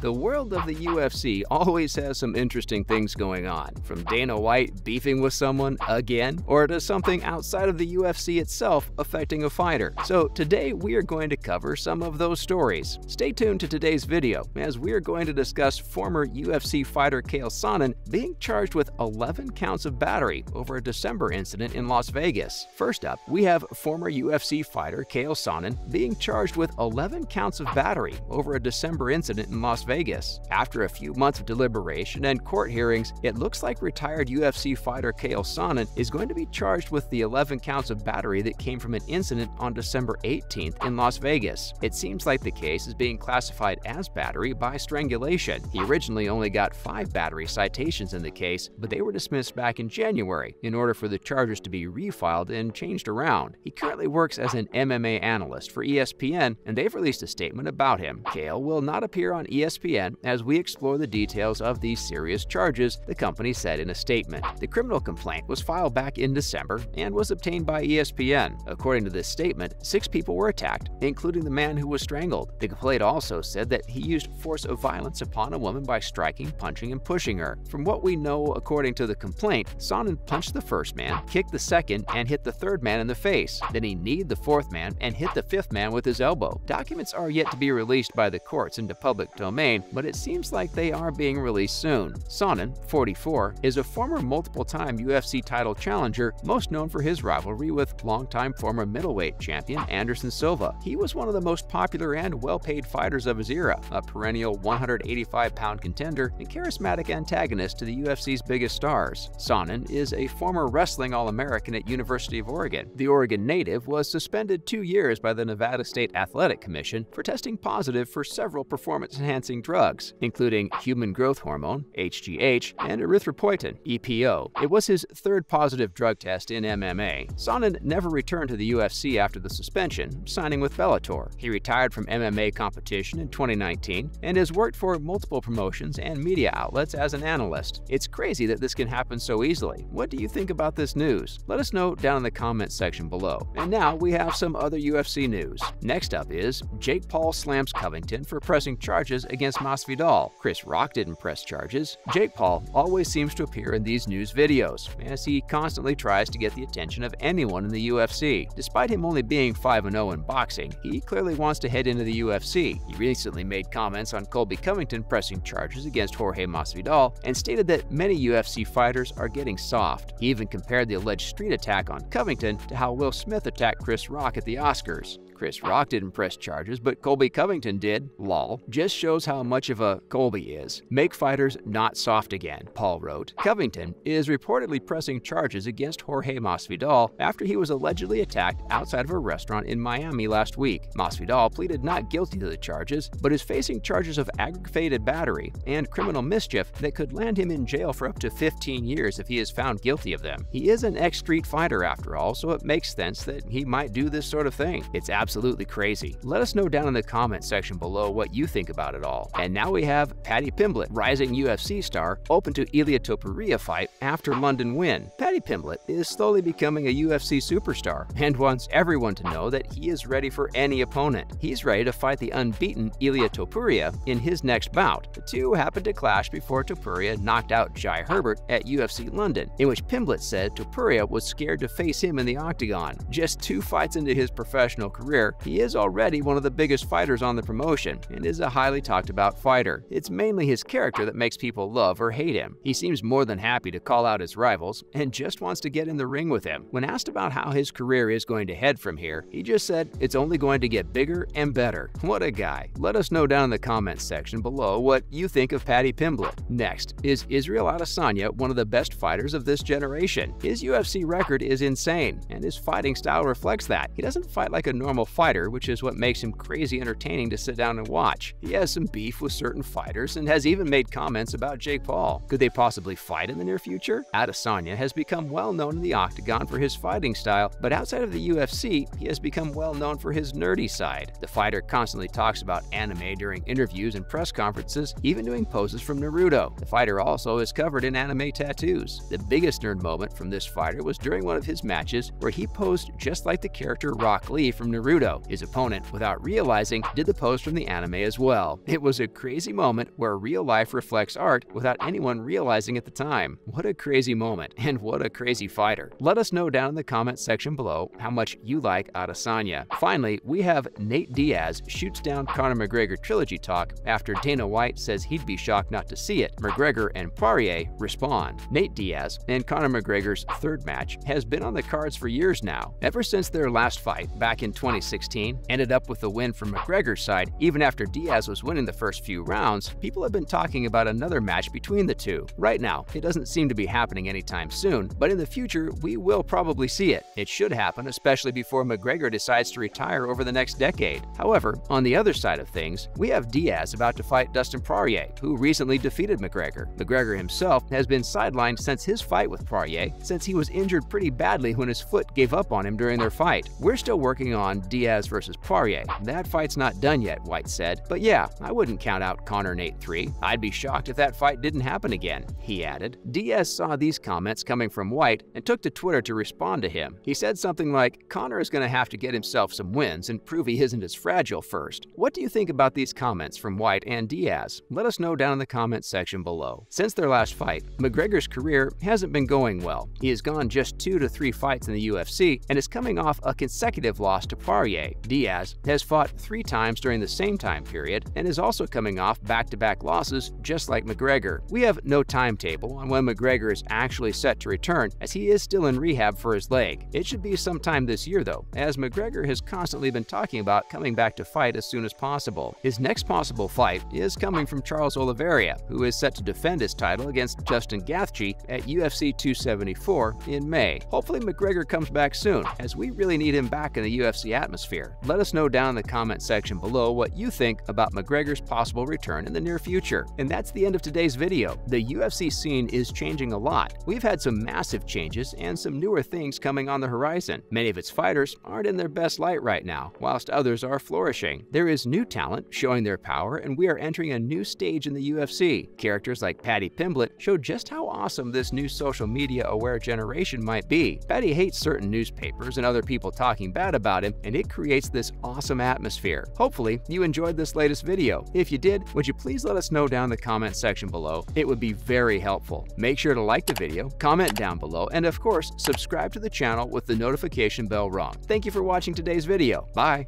The world of the UFC always has some interesting things going on, from Dana White beefing with someone again, or to something outside of the UFC itself affecting a fighter. So today we are going to cover some of those stories. Stay tuned to today's video, as we are going to discuss former UFC fighter Chael Sonnen being charged with 11 counts of battery over a December incident in Las Vegas. First up, we have former UFC fighter Chael Sonnen being charged with 11 counts of battery over a December incident in Las Vegas. After a few months of deliberation and court hearings, it looks like retired UFC fighter Chael Sonnen is going to be charged with the 11 counts of battery that came from an incident on December 18th in Las Vegas. It seems like the case is being classified as battery by strangulation. He originally only got 5 battery citations in the case, but they were dismissed back in January in order for the charges to be refiled and changed around. He currently works as an MMA analyst for ESPN, and they've released a statement about him. Chael will not appear on ESPN as we explore the details of these serious charges, the company said in a statement. The criminal complaint was filed back in December and was obtained by ESPN. According to this statement, 6 people were attacked, including the man who was strangled. The complaint also said that he used force of violence upon a woman by striking, punching, and pushing her. From what we know, according to the complaint, Sonnen punched the first man, kicked the second, and hit the third man in the face. Then he kneed the fourth man and hit the fifth man with his elbow. Documents are yet to be released by the courts into public domain, but it seems like they are being released soon. Sonnen, 44, is a former multiple-time UFC title challenger, most known for his rivalry with longtime former middleweight champion Anderson Silva. He was one of the most popular and well-paid fighters of his era, a perennial 185-pound contender and charismatic antagonist to the UFC's biggest stars. Sonnen is a former wrestling All-American at University of Oregon. The Oregon native was suspended 2 years by the Nevada State Athletic Commission for testing positive for several performance-enhancing drugs, including human growth hormone, HGH, and erythropoietin, EPO. It was his 3rd positive drug test in MMA. Sonnen never returned to the UFC after the suspension, signing with Bellator. He retired from MMA competition in 2019 and has worked for multiple promotions and media outlets as an analyst. It's crazy that this can happen so easily. What do you think about this news? Let us know down in the comments section below. And now we have some other UFC news. Next up is Jake Paul slams Covington for pressing charges against Masvidal. Chris Rock didn't press charges. Jake Paul always seems to appear in these news videos, as he constantly tries to get the attention of anyone in the UFC. Despite him only being 5-0 in boxing, he clearly wants to head into the UFC. He recently made comments on Colby Covington pressing charges against Jorge Masvidal and stated that many UFC fighters are getting soft. He even compared the alleged street attack on Covington to how Will Smith attacked Chris Rock at the Oscars. Chris Rock didn't press charges, but Colby Covington did. Lol. Just shows how much of a Colby is. Make fighters not soft again, Paul wrote. Covington is reportedly pressing charges against Jorge Masvidal after he was allegedly attacked outside of a restaurant in Miami last week. Masvidal pleaded not guilty to the charges, but is facing charges of aggravated battery and criminal mischief that could land him in jail for up to 15 years if he is found guilty of them. He is an ex-street fighter after all, so it makes sense that he might do this sort of thing. It's absolutely crazy. Let us know down in the comment section below what you think about it all. And now we have Paddy Pimblett, rising UFC star, open to Ilia Topuria fight after London win. Paddy Pimblett is slowly becoming a UFC superstar and wants everyone to know that he is ready for any opponent. He's ready to fight the unbeaten Ilia Topuria in his next bout. The two happened to clash before Topuria knocked out Jai Herbert at UFC London, in which Pimblett said Topuria was scared to face him in the octagon. Just 2 fights into his professional career, he is already one of the biggest fighters on the promotion and is a highly talked about fighter. It's mainly his character that makes people love or hate him. He seems more than happy to call out his rivals and just wants to get in the ring with him. When asked about how his career is going to head from here, he just said it's only going to get bigger and better. What a guy. Let us know down in the comments section below what you think of Paddy Pimblett. Next, is Israel Adesanya one of the best fighters of this generation? His UFC record is insane, and his fighting style reflects that. He doesn't fight like a normal fighter, which is what makes him crazy entertaining to sit down and watch. He has some beef with certain fighters and has even made comments about Jake Paul. Could they possibly fight in the near future? Adesanya has become well known in the octagon for his fighting style, but outside of the UFC, he has become well known for his nerdy side. The fighter constantly talks about anime during interviews and press conferences, even doing poses from Naruto. The fighter also is covered in anime tattoos. The biggest nerd moment from this fighter was during one of his matches where he posed just like the character Rock Lee from Naruto. Naruto. His opponent, without realizing, did the pose from the anime as well. It was a crazy moment where real life reflects art without anyone realizing at the time. What a crazy moment, and what a crazy fighter. Let us know down in the comment section below how much you like Adesanya. Finally, we have Nate Diaz shoots down Conor McGregor trilogy talk after Dana White says he'd be shocked not to see it. McGregor and Poirier respond. Nate Diaz and Conor McGregor's third match has been on the cards for years now. Ever since their last fight back in 2016 ended up with a win from McGregor's side, even after Diaz was winning the first few rounds, people have been talking about another match between the two. Right now, it doesn't seem to be happening anytime soon, but in the future, we will probably see it. It should happen, especially before McGregor decides to retire over the next decade. However, on the other side of things, we have Diaz about to fight Dustin Poirier, who recently defeated McGregor. McGregor himself has been sidelined since his fight with Poirier, since he was injured pretty badly when his foot gave up on him during their fight. We're still working on Diaz versus Poirier. That fight's not done yet, White said. But yeah, I wouldn't count out Conor Nate 3. I'd be shocked if that fight didn't happen again, he added. Diaz saw these comments coming from White and took to Twitter to respond to him. He said something like, Conor is going to have to get himself some wins and prove he isn't as fragile first. What do you think about these comments from White and Diaz? Let us know down in the comment section below. Since their last fight, McGregor's career hasn't been going well. He has gone just 2 to 3 fights in the UFC and is coming off a consecutive loss to Poirier. Diaz has fought 3 times during the same time period and is also coming off back-to-back losses just like McGregor. We have no timetable on when McGregor is actually set to return, as he is still in rehab for his leg. It should be sometime this year though, as McGregor has constantly been talking about coming back to fight as soon as possible. His next possible fight is coming from Charles Oliveira, who is set to defend his title against Justin Gaethje at UFC 274 in May. Hopefully McGregor comes back soon, as we really need him back in the UFC atmosphere. Let us know down in the comment section below what you think about McGregor's possible return in the near future. And that's the end of today's video. The UFC scene is changing a lot. We've had some massive changes and some newer things coming on the horizon. Many of its fighters aren't in their best light right now, whilst others are flourishing. There is new talent showing their power, and we are entering a new stage in the UFC. Characters like Paddy Pimblett show just how awesome this new social media aware generation might be. Paddy hates certain newspapers and other people talking bad about him, and it creates this awesome atmosphere. Hopefully, you enjoyed this latest video. If you did, would you please let us know down in the comment section below? It would be very helpful. Make sure to like the video, comment down below, and of course, subscribe to the channel with the notification bell rung. Thank you for watching today's video. Bye!